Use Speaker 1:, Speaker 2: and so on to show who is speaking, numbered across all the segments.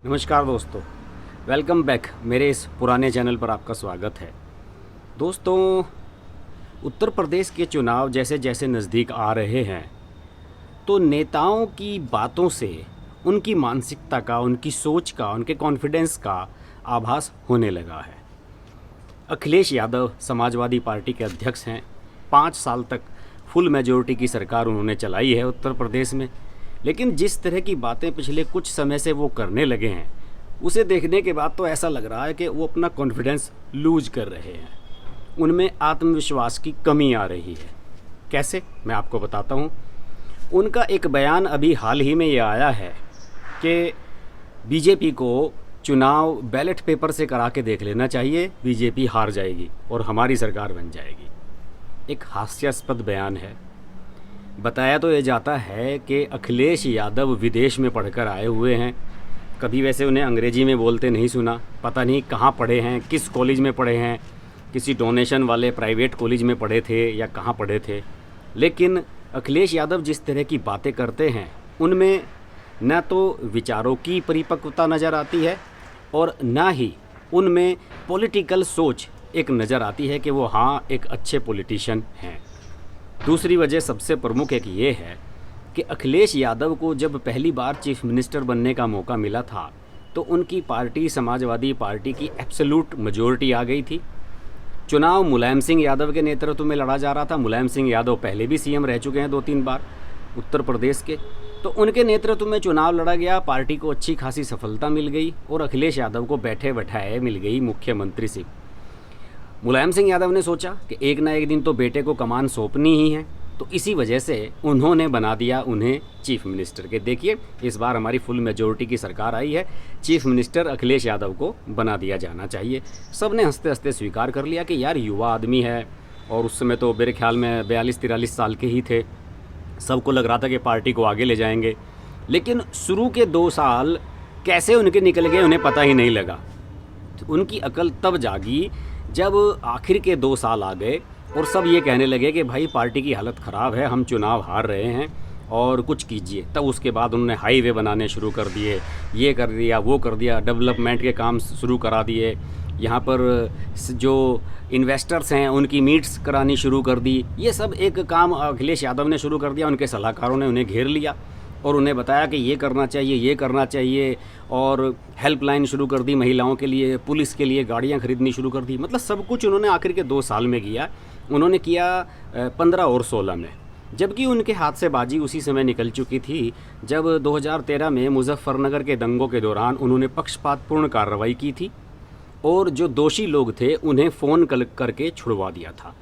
Speaker 1: नमस्कार दोस्तों, welcome back. मेरे इस पुराने चैनल पर आपका स्वागत है। दोस्तों, उत्तर प्रदेश के चुनाव जैसे जैसे नज़दीक आ रहे हैं तो नेताओं की बातों से उनकी मानसिकता का, उनकी सोच का, उनके कॉन्फिडेंस का आभास होने लगा है। अखिलेश यादव समाजवादी पार्टी के अध्यक्ष हैं। 5 साल तक फुल मेजोरिटी की सरकार उन्होंने चलाई है उत्तर प्रदेश में। लेकिन जिस तरह की बातें पिछले कुछ समय से वो करने लगे हैं, उसे देखने के बाद तो ऐसा लग रहा है कि वो अपना कॉन्फिडेंस लूज कर रहे हैं। उनमें आत्मविश्वास की कमी आ रही है। कैसे, मैं आपको बताता हूँ। उनका एक बयान अभी हाल ही में ये आया है कि बीजेपी को चुनाव बैलेट पेपर से करा के देख लेना चाहिए, बीजेपी हार जाएगी और हमारी सरकार बन जाएगी। एक हास्यास्पद बयान है। बताया तो ये जाता है कि अखिलेश यादव विदेश में पढ़कर आए हुए हैं। कभी वैसे उन्हें अंग्रेजी में बोलते नहीं सुना। पता नहीं कहाँ पढ़े हैं, किस कॉलेज में पढ़े हैं, किसी डोनेशन वाले प्राइवेट कॉलेज में पढ़े थे या कहाँ पढ़े थे। लेकिन अखिलेश यादव जिस तरह की बातें करते हैं, उनमें न तो विचारों की परिपक्वता नज़र आती है और ना ही उनमें पॉलिटिकल सोच एक नज़र आती है कि वो एक अच्छे पॉलिटिशियन हैं। दूसरी वजह सबसे प्रमुख एक ये है कि अखिलेश यादव को जब पहली बार चीफ मिनिस्टर बनने का मौका मिला था तो उनकी पार्टी समाजवादी पार्टी की एब्सोल्यूट मेजॉरिटी आ गई थी। चुनाव मुलायम सिंह यादव के नेतृत्व में लड़ा जा रहा था। मुलायम सिंह यादव पहले भी सीएम रह चुके हैं 2-3 बार उत्तर प्रदेश के। तो उनके नेतृत्व में चुनाव लड़ा गया, पार्टी को अच्छी खासी सफलता मिल गई और अखिलेश यादव को बैठे बैठाए मिल गई मुख्यमंत्री से। मुलायम सिंह यादव ने सोचा कि एक ना एक दिन तो बेटे को कमान सौंपनी ही है, तो इसी वजह से उन्होंने बना दिया उन्हें चीफ मिनिस्टर के। देखिए, इस बार हमारी फुल मेजॉरिटी की सरकार आई है, चीफ मिनिस्टर अखिलेश यादव को बना दिया जाना चाहिए। सब ने हंसते हंसते स्वीकार कर लिया कि यार युवा आदमी है, और उस समय तो मेरे ख्याल में 42-43 साल के ही थे। सबको लग रहा था कि पार्टी को आगे ले जाएंगे। लेकिन शुरू के 2 साल कैसे उनके निकल गए उन्हें पता ही नहीं लगा। तो उनकी अकल तब जागी जब आखिर के 2 साल आ गए और सब ये कहने लगे कि भाई पार्टी की हालत ख़राब है, हम चुनाव हार रहे हैं और कुछ कीजिए। तब उसके बाद उन्होंने हाईवे बनाने शुरू कर दिए, ये कर दिया, वो कर दिया, डेवलपमेंट के काम शुरू करा दिए। यहाँ पर जो इन्वेस्टर्स हैं उनकी मीट्स करानी शुरू कर दी। ये सब एक काम अखिलेश यादव ने शुरू कर दिया। उनके सलाहकारों ने उन्हें घेर लिया और उन्हें बताया कि ये करना चाहिए, ये करना चाहिए, और हेल्पलाइन शुरू कर दी महिलाओं के लिए, पुलिस के लिए गाड़ियाँ खरीदनी शुरू कर दी। मतलब सब कुछ उन्होंने आखिर के 2 साल में किया। उन्होंने किया 15 और 16 में, जबकि उनके हाथ से बाजी उसी समय निकल चुकी थी जब 2013 में मुजफ्फरनगर के दंगों के दौरान उन्होंने पक्षपातपूर्ण कार्रवाई की थी और जो दोषी लोग थे उन्हें फ़ोन करके छुड़वा दिया था।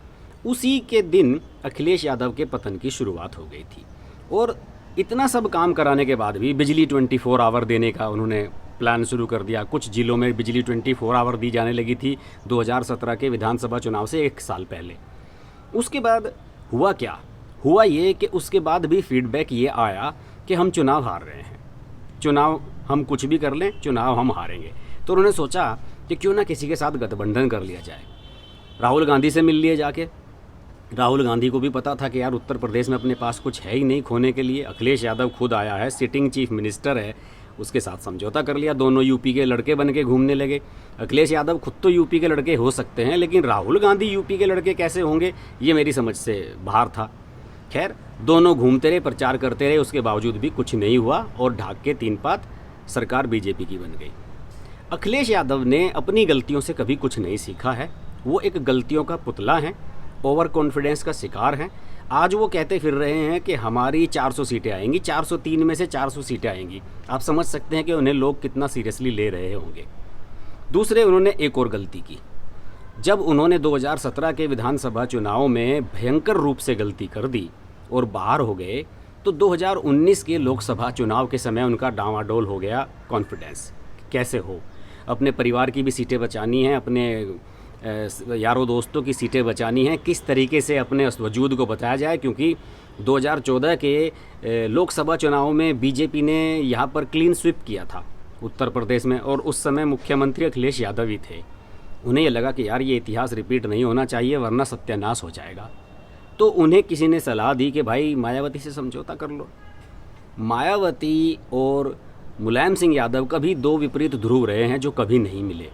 Speaker 1: उसी के दिन अखिलेश यादव के पतन की शुरुआत हो गई थी। और इतना सब काम कराने के बाद भी बिजली 24 आवर देने का उन्होंने प्लान शुरू कर दिया। कुछ ज़िलों में बिजली 24 आवर दी जाने लगी थी 2017 के विधानसभा चुनाव से 1 साल पहले। उसके बाद हुआ क्या? हुआ ये कि उसके बाद भी फीडबैक ये आया कि हम चुनाव हार रहे हैं, चुनाव हम कुछ भी कर लें, चुनाव हम हारेंगे। तो उन्होंने सोचा कि क्यों ना किसी के साथ गठबंधन कर लिया जाए। राहुल गांधी से मिल लिए जाके। राहुल गांधी को भी पता था कि यार उत्तर प्रदेश में अपने पास कुछ है ही नहीं खोने के लिए। अखिलेश यादव खुद आया है, सिटिंग चीफ मिनिस्टर है, उसके साथ समझौता कर लिया। दोनों यूपी के लड़के बन के घूमने लगे। अखिलेश यादव खुद तो यूपी के लड़के हो सकते हैं, लेकिन राहुल गांधी यूपी के लड़के कैसे होंगे, ये मेरी समझ से बाहर था। खैर, दोनों घूमते रहे, प्रचार करते रहे, उसके बावजूद भी कुछ नहीं हुआ और ढाक के 3 पात सरकार बीजेपी की बन गई। अखिलेश यादव ने अपनी गलतियों से कभी कुछ नहीं सीखा है। वो एक गलतियों का पुतला हैं, ओवर कॉन्फिडेंस का शिकार हैं। आज वो कहते फिर रहे हैं कि हमारी 400 सीटें आएंगी, 403 में से 400 सीटें आएंगी। आप समझ सकते हैं कि उन्हें लोग कितना सीरियसली ले रहे होंगे। दूसरे, उन्होंने एक और गलती की। जब उन्होंने 2017 के विधानसभा चुनाव में भयंकर रूप से गलती कर दी और बाहर हो गए, तो 2019 के लोकसभा चुनाव के समय उनका डांवाडोल हो गया कॉन्फिडेंस। कैसे हो, अपने परिवार की भी सीटें बचानी हैं, अपने यारों दोस्तों की सीटें बचानी हैं, किस तरीके से अपने वजूद को बताया जाए। क्योंकि 2014 के लोकसभा चुनाव में बीजेपी ने यहाँ पर क्लीन स्वीप किया था उत्तर प्रदेश में, और उस समय मुख्यमंत्री अखिलेश यादव ही थे। उन्हें ये लगा कि यार ये इतिहास रिपीट नहीं होना चाहिए वरना सत्यानाश हो जाएगा। तो उन्हें किसी ने सलाह दी कि भाई मायावती से समझौता कर लो। मायावती और मुलायम सिंह यादव कभी दो विपरीत ध्रुव रहे हैं जो कभी नहीं मिले,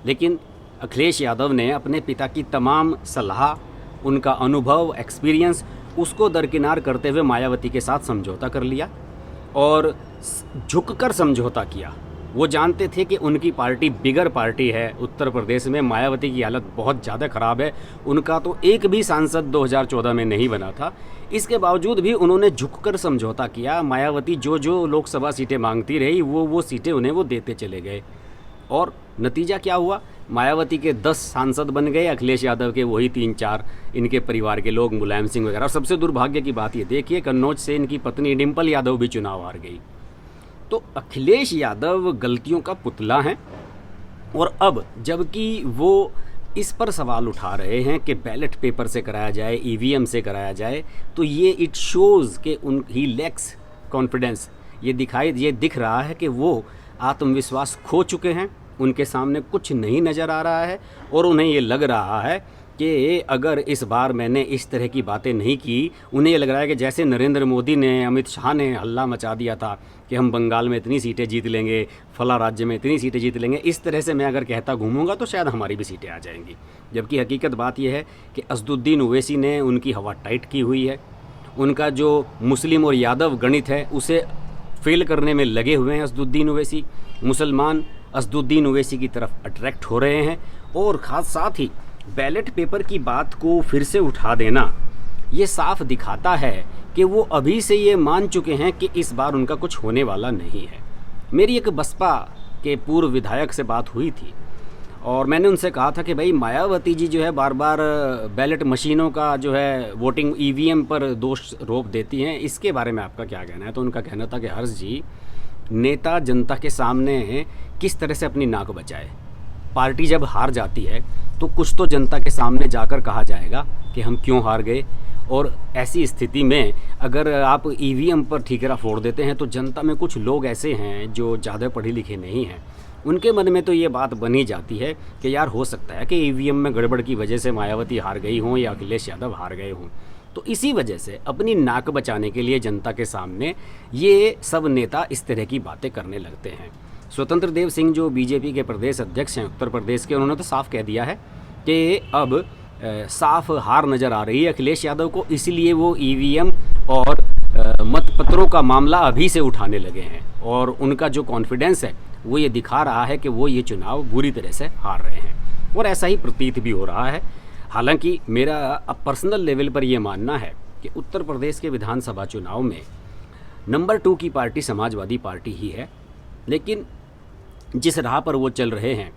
Speaker 1: लेकिन अखिलेश यादव ने अपने पिता की तमाम सलाह, उनका अनुभव, एक्सपीरियंस, उसको दरकिनार करते हुए मायावती के साथ समझौता कर लिया और झुककर समझौता किया। वो जानते थे कि उनकी पार्टी बिगर पार्टी है उत्तर प्रदेश में, मायावती की हालत बहुत ज़्यादा ख़राब है, उनका तो एक भी सांसद 2014 में नहीं बना था। इसके बावजूद भी उन्होंने झुककर समझौता किया। मायावती जो जो लोकसभा सीटें मांगती रही वो सीटें उन्हें वो देते चले गए और नतीजा क्या हुआ? मायावती के 10 सांसद बन गए, अखिलेश यादव के वही 3-4 इनके परिवार के लोग, मुलायम सिंह वगैरह। और सबसे दुर्भाग्य की बात ये देखिए, कन्नौज से इनकी पत्नी डिम्पल यादव भी चुनाव हार गई। तो अखिलेश यादव गलतियों का पुतला हैं और अब जबकि वो इस पर सवाल उठा रहे हैं कि बैलेट पेपर से कराया जाए, ईवीएम से कराया जाए, तो ये इट शोज़ कि ही लैक्स कॉन्फिडेंस। ये दिख रहा है कि वो आत्मविश्वास खो चुके हैं, उनके सामने कुछ नहीं नज़र आ रहा है और उन्हें ये लग रहा है कि अगर इस बार मैंने इस तरह की बातें नहीं की, उन्हें ये लग रहा है कि जैसे नरेंद्र मोदी ने, अमित शाह ने हल्ला मचा दिया था कि हम बंगाल में इतनी सीटें जीत लेंगे, फला राज्य में इतनी सीटें जीत लेंगे, इस तरह से मैं अगर कहता घूमूंगा तो शायद हमारी भी सीटें आ जाएंगी। जबकि हकीकत बात यह है कि असदुद्दीन ओवैसी ने उनकी हवा टाइट की हुई है। उनका जो मुस्लिम और यादव गणित है उसे फेल करने में लगे हुए हैं असदुद्दीन ओवैसी। मुसलमान असदुद्दीन ओवैसी की तरफ अट्रैक्ट हो रहे हैं और ख़ास साथ ही बैलेट पेपर की बात को फिर से उठा देना ये साफ दिखाता है कि वो अभी से ये मान चुके हैं कि इस बार उनका कुछ होने वाला नहीं है। मेरी एक बसपा के पूर्व विधायक से बात हुई थी और मैंने उनसे कहा था कि भाई मायावती जी जो है बार बार बैलेट मशीनों का जो है वोटिंग ईवीएम पर दोष रोप देती हैं, इसके बारे में आपका क्या कहना है? तो उनका कहना था कि हर्ष जी, नेता जनता के सामने किस तरह से अपनी नाक बचाए। पार्टी जब हार जाती है तो कुछ तो जनता के सामने जाकर कहा जाएगा कि हम क्यों हार गए, और ऐसी स्थिति में अगर आप ईवीएम पर ठीकरा फोड़ देते हैं तो जनता में कुछ लोग ऐसे हैं जो ज़्यादा पढ़े लिखे नहीं हैं, उनके मन में तो ये बात बनी जाती है कि यार हो सकता है कि ईवीएम में गड़बड़ की वजह से मायावती हार गई हों या अखिलेश यादव हार गए हों। तो इसी वजह से अपनी नाक बचाने के लिए जनता के सामने ये सब नेता इस तरह की बातें करने लगते हैं। स्वतंत्र देव सिंह जो बीजेपी के प्रदेश अध्यक्ष हैं उत्तर प्रदेश के, उन्होंने तो साफ कह दिया है कि अब साफ हार नज़र आ रही है अखिलेश यादव को, इसलिए वो ईवीएम और मतपत्रों का मामला अभी से उठाने लगे हैं और उनका जो कॉन्फिडेंस है वो ये दिखा रहा है कि वो ये चुनाव बुरी तरह से हार रहे हैं और ऐसा ही प्रतीत भी हो रहा है। हालांकि मेरा अब पर्सनल लेवल पर यह मानना है कि उत्तर प्रदेश के विधानसभा चुनाव में नंबर 2 की पार्टी समाजवादी पार्टी ही है, लेकिन जिस राह पर वो चल रहे हैं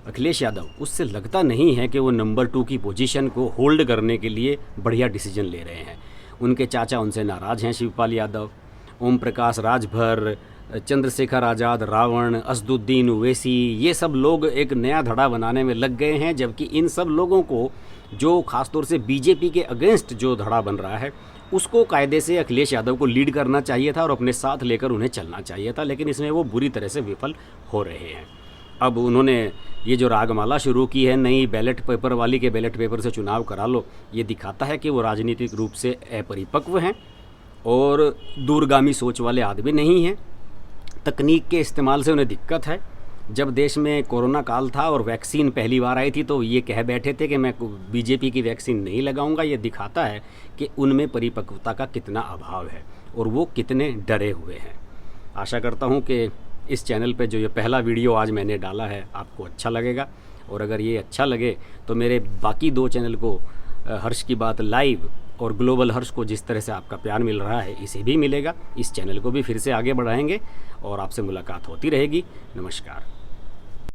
Speaker 1: अखिलेश यादव, उससे लगता नहीं है कि वो नंबर 2 की पोजीशन को होल्ड करने के लिए बढ़िया डिसीजन ले रहे हैं। उनके चाचा उनसे नाराज़ हैं, शिवपाल यादव, ओम प्रकाश राजभर, चंद्रशेखर आज़ाद, रावण, असदुद्दीन ओवैसी, ये सब लोग एक नया धड़ा बनाने में लग गए हैं। जबकि इन सब लोगों को जो ख़ासतौर से बीजेपी के अगेंस्ट जो धड़ा बन रहा है उसको कायदे से अखिलेश यादव को लीड करना चाहिए था और अपने साथ लेकर उन्हें चलना चाहिए था, लेकिन इसमें वो बुरी तरह से विफल हो रहे हैं। अब उन्होंने ये जो रागमाला शुरू की है नई बैलेट पेपर वाली के बैलेट पेपर से चुनाव करा लो, ये दिखाता है कि वो राजनीतिक रूप से अपरिपक्व हैं और दूरगामी सोच वाले आदमी नहीं हैं। तकनीक के इस्तेमाल से उन्हें दिक्कत है। जब देश में कोरोना काल था और वैक्सीन पहली बार आई थी तो ये कह बैठे थे कि मैं बीजेपी की वैक्सीन नहीं लगाऊंगा। ये दिखाता है कि उनमें परिपक्वता का कितना अभाव है और वो कितने डरे हुए हैं। आशा करता हूँ कि इस चैनल पे जो ये पहला वीडियो आज मैंने डाला है आपको अच्छा लगेगा, और अगर ये अच्छा लगे तो मेरे बाकी 2 चैनल को हर्ष की बात लाइव और ग्लोबल हर्ष को जिस तरह से आपका प्यार मिल रहा है इसे भी मिलेगा। इस चैनल को भी फिर से आगे बढ़ाएंगे और आपसे मुलाकात होती रहेगी। नमस्कार।